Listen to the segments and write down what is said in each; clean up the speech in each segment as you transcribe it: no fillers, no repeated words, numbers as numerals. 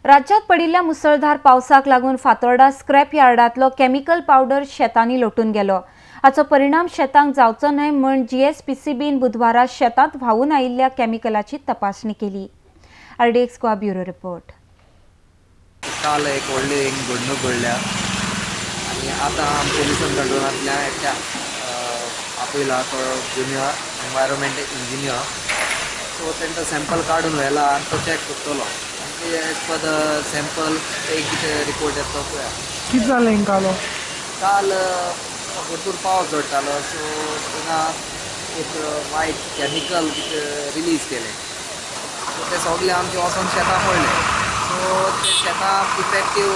राज्यात पडिल्ल्या मुसळधार पावसाक लागून फातोर्डा स्क्रॅप यार्डातलो केमिकल पावडर शेतांनी लोटून गेलो। हाचो परिणाम शेतांक जावचो न्हय म्हण जीएसपीसीबीन बुधवारा शेतांत व्हावून आयिल्ल्या केमिकलाची तपासणी केली। RDX Goa bureau report. काल एक व्हडली घडणूक घडल्या आणि आता पोल्युशन कंट्रोलांतल्या एकट्या आपयला तो ज्युनियर एनवायरमेंटल इंजिनियर, सो तेंचो सॅम्पल काडून व्हेला आनी तो चॅक करतलो आनी एज पर द सॅम्पल एक कितें रिपोर्ट येता तो पळया। कितें जालें हिंगा काल भरपूर पावस झडटालो, सो थिंगा एक वायट कॅमिकल रिलीज केलें, सो ते सगळे आमचे वचून शेतां पडले। सो ते शेतां इफेक्टीव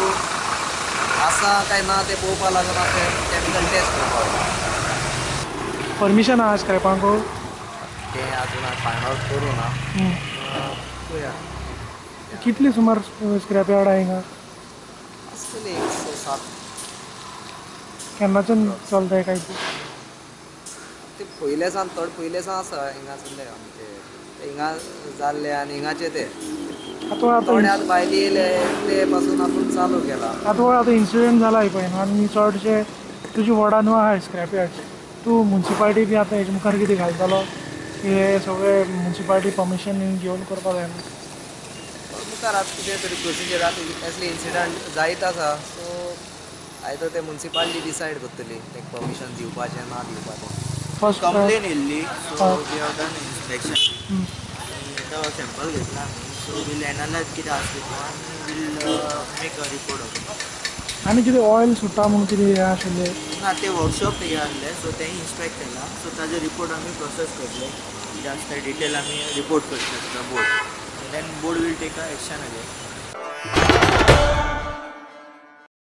आसा काय ना ते पळोवपा लागून आतां कॅमिकल टेस्ट करपाक वयता। परमिशन आहा स्क्रॅपांक? तें अजून फायनल करूं ना, पळया। कितली सुमार स्क्रॅप यार्ड आहा हिंगा? आसतली 6-7। केन्नाच्यान चलता काय ती? ते पयले सावन थोडे पयले सावन आसा हिंगा सगळे आमचे हिंगा जाल्ले आनी हिंगाचे ते थोडे आतां भायले येयले ते पासून आपूण चालू केला। आतां इन्सिडेंट जाला पळय आनी चडशे तुजे वार्डा न्हू आहाय स्क्रॅप यार्ड, तूं मुन्सिपालिटी बी आतां हेजे मुखार कितें घालतलो की हे सगळे मुन्सिपालिटी परमिशन घेवन करपा जाय न्हू? मुखार आतां कितें तरी प्रोसिजर आतां कसले इन्सिडंट जायत आसा, सो आयदर ते मुन्सिपालिटी डिसायड करतली तेका परमिशन दिवपाचें ना दिवपाचें। फर्स्ट कंप्लेन येयल्ली, so we have done inspection आनी तो सॅम्पल घेतला आमी, सो वील एनालायज कितें आसलें आनी will make a report of. आनी कितें ऑयल सुट्टा म्हूण कितें हें आशिल्लें? ना ते वर्कशॉप हे आहले, सो तें इन्स्पेक्ट केला, सो ताजो रिपोर्ट आमी प्रोसेस करतले, जास्त डिटेल आमी रिपोर्ट करतले board, then board will take a action again.